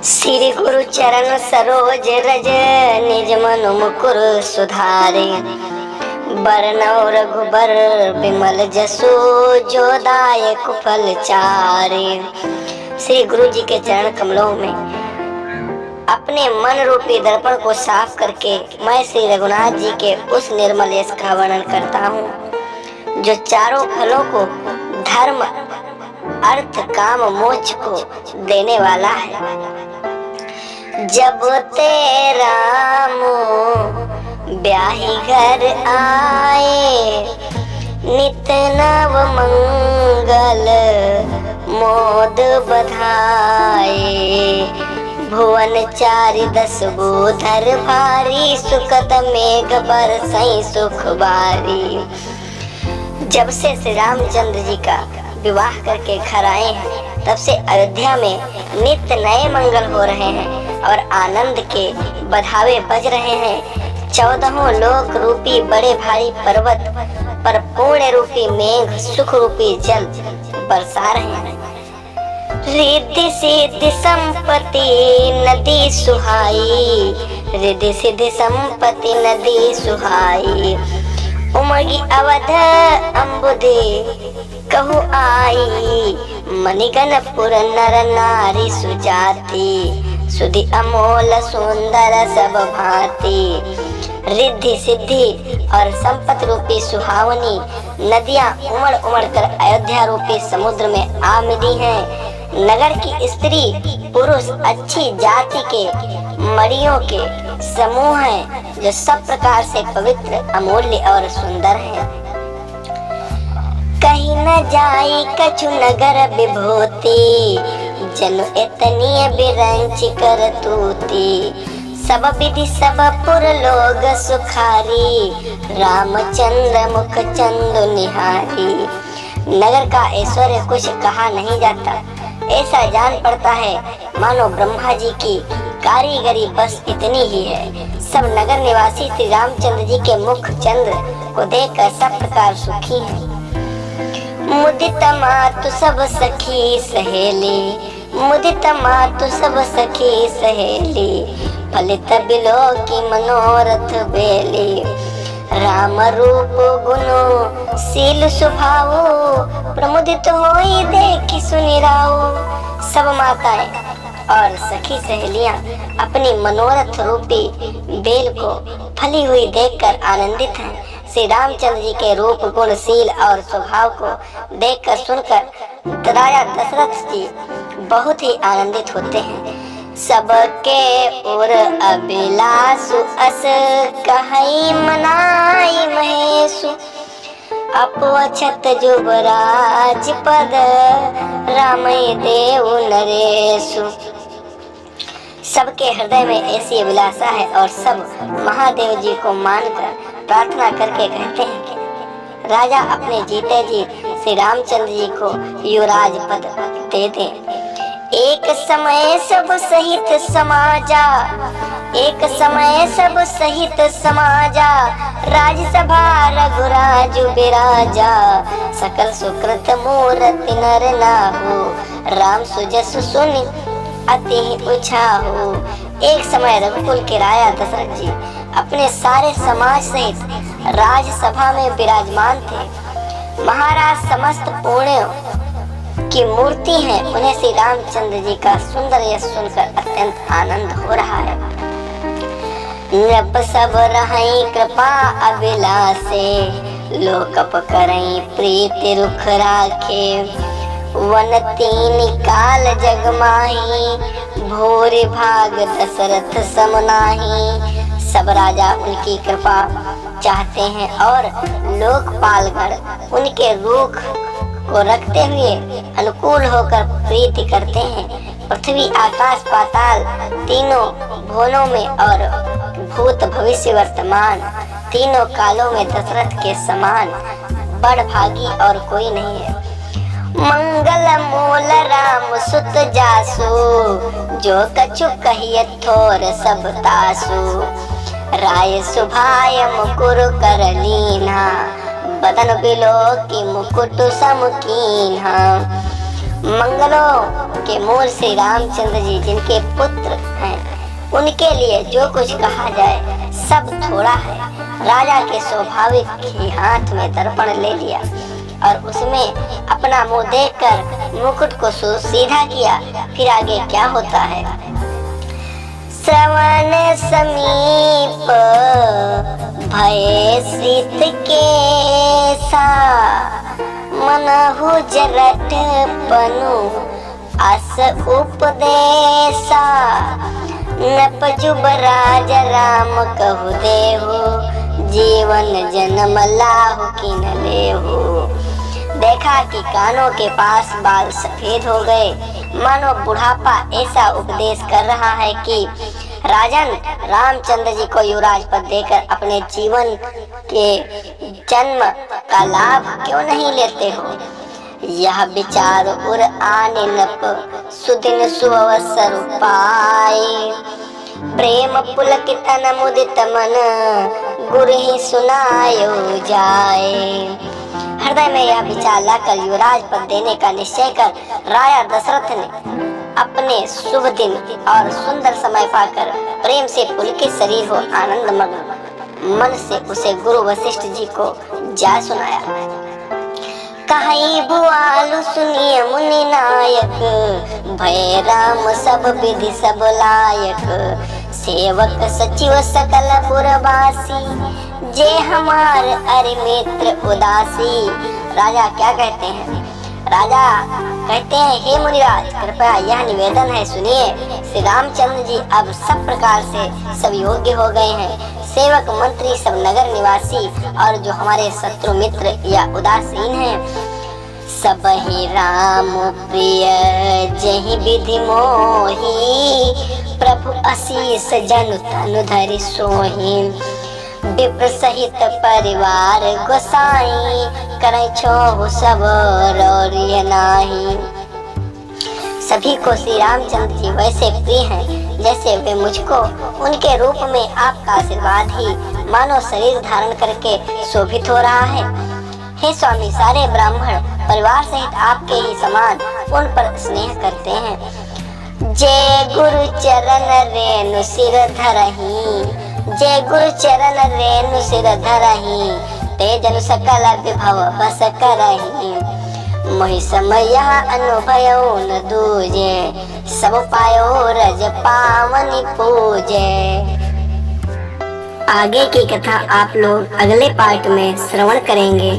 श्री गुरु चरण सरोज रज निज मनु मुकुर सुधारे। बरनौ रघुबर बिमल जसु जो दायक फल चारे। श्री गुरु जी के चरण कमलों में अपने मन रूपी दर्पण को साफ करके मैं श्री रघुनाथ जी के उस निर्मल यश का वर्णन करता हूँ जो चारों फलों को धर्म अर्थ काम मोक्ष को देने वाला है। जब ते राम ब्याही घर आए, नित नव मंगल मोद बधाए। भुवन चारि दस बोधर भारी, सुखत मेघ बरसई सुख बारी। जब से श्री रामचंद्र जी का विवाह करके घर आए हैं तब से अयोध्या में नित्य नए मंगल हो रहे हैं और आनंद के बधावे बज रहे हैं। 14 लोक रूपी बड़े भारी पर्वत पर पूर्ण रूपी मेघ सुख रूपी जल बरसा रहे हैं। रिद्धि सिद्धि संपत्ति नदी सुहाई, रिद्धि सिद्धि संपत्ति नदी सुहाई। उमगी अवध अम्बुदे कहु आई, मणिगणपुर नर नारी सुजाति। सुधि अमोल सुंदर सब भांति। रिद्धि सिद्धि और संपत्ति रूपी सुहावनी नदियां उमड़ उमड़ कर अयोध्या रूपी समुद्र में आ मिली हैं। नगर की स्त्री पुरुष अच्छी जाति के मड़ियों के समूह हैं जो सब प्रकार से पवित्र अमूल्य और सुंदर हैं। कहीं न जाई कछु नगर विभूति, जनु इतनी बिरंच कर तूती। सब विधि सब पुर लोग सुखारी, रामचंद्र मुख चंदु निहारी। नगर का ऐश्वर्य कुछ कहा नहीं जाता, ऐसा जान पड़ता है मानो ब्रह्मा जी की कारीगरी बस इतनी ही है। सब नगर निवासी श्री रामचंद्र जी के मुख चंद्र को देखकर सब प्रकार सुखी हैं। मुदित मातु सब सखी सहेली, मुदित मातु सब सखी सहेली। फलित बिलो की मनोरथ बेली, राम रूप गुनो शील स्वभाव। प्रमुदित होई देखी सुनि राऊ। सब माताएं और सखी सहेलियां अपनी मनोरथ रूपी बेल को फली हुई देखकर आनंदित हैं। श्री रामचंद्र जी के रूप गुणशील और स्वभाव को देखकर सुनकर राजा दशरथ जी बहुत ही आनंदित होते हैं। सबके उर अभिलाषु अस कहई मनाई महेशु। अपवछत जुबराज पद रामय देव नरेशु। सबके हृदय में ऐसी अभिलाषा है और सब महादेव जी को मानकर प्रार्थना करके कहते हैं कि राजा अपने जीते जी श्री रामचंद्र जी को युवराज पद दे दें। एक समय सब सहित समाजा, एक समय सब सहित समाजा। राजसभा रघुराजु बिराजा, सकल सुकृत मूर्ति नर नाहु। राम सुजस सुनि अति उछाहु। एक समय रघुकुल के राजा दशरथ जी अपने सारे समाज सहित राजसभा में विराजमान थे। महाराज समस्त पुण्यों की मूर्ति है, उन्हें श्री रामचंद्र जी का सुंदर यश सुनकर अत्यंत आनंद हो रहा है। नृप सब रहई कृपा अभिलाषे, लोकप करई प्रीति रुख राखे। वन तीन काल जग माही, भोरे भाग दशरथ सम नाही। सब राजा उनकी कृपा चाहते हैं और लोकपालगण उनके रूख को रखते हुए अनुकूल होकर प्रीति करते हैं। पृथ्वी आकाश पाताल तीनों भुवनों में और भूत भविष्य वर्तमान तीनों कालों में दशरथ के समान बड़ भागी और कोई नहीं है। मंगल मूल राम सुत जासु, जो कछु कहिए थोर सब तासु। राय सुभाय मुकुर कर लीना, बदन बिलो की मुकुट सम कीन्हा। मंगलो के मूल श्री रामचंद्र जी जिनके पुत्र हैं, उनके लिए जो कुछ कहा जाए सब थोड़ा है। राजा के स्वाभाविक ही हाथ में दर्पण ले लिया और उसमें अपना मुंह देखकर मुकुट को सीधा किया। फिर आगे क्या होता है? श्रवण समीप भय शीत के सा, मनहु जरठ पनु अस उपदेशा। नपजुब राज राम कहु देहु, जीवन जन्म लाहु किन लेहु। देखा कि कानों के पास बाल सफेद हो गए, मानो बुढ़ापा ऐसा उपदेश कर रहा है कि राजन रामचंद्र जी को युवराज पद देकर अपने जीवन के जन्म का लाभ क्यों नहीं लेते हो? यह विचार उर आने नप, सुदिन सुअवसर पाए। प्रेम पुलकित मुदित मन, गुरु ही सुनायो जाए। हृदय में यह विचार लाकर युवराज पद देने का निश्चय कर राजा दशरथ ने अपने शुभ दिन और सुंदर समय पाकर प्रेम से पुलकित शरीर हो आनंद मग्न मन से उसे गुरु वशिष्ठ जी को जा सुनाया। कहाई बुआलु सुनिए मुनि नायक, भय राम सब विधि सब लायक। सेवक सचिव सकल पुरवासी, जे हमार अरे मित्र उदासी। राजा क्या कहते हैं? राजा कहते हैं, हे मुनिराज कृपया यह निवेदन है सुनिए। श्री रामचंद्र जी अब सब प्रकार से सब योग्य हो गए हैं। सेवक मंत्री सब नगर निवासी और जो हमारे शत्रु मित्र या उदासीन हैं, सब ही राम प्रिय जहि विधि मोही। प्रभु आशीष जनु तनु धरि सोही। विप्र सहित परिवार गोसाई, करे छोहु सब रौरिय नाही। सभी को श्री रामचंद्र जी वैसे प्रिय हैं जैसे वे मुझको उनके रूप में आपका आशीर्वाद ही मानो शरीर धारण करके शोभित हो रहा है। हे स्वामी, सारे ब्राह्मण परिवार सहित आपके ही समान उन पर स्नेह करते हैं। जय गुरु चरण रेणु सिर धरहि, जय गुरु चरण रेणु सिर धरहि। ते जन सकल विभव बस करहि, मोहि समय अनुभव न दूजे। सब पायो रज पावनि पूजे। आगे की कथा आप लोग अगले पार्ट में श्रवण करेंगे।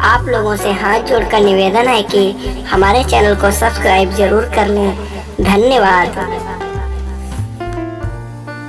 आप लोगों से हाथ जोड़कर निवेदन है कि हमारे चैनल को सब्सक्राइब जरूर कर लें। धन्यवाद।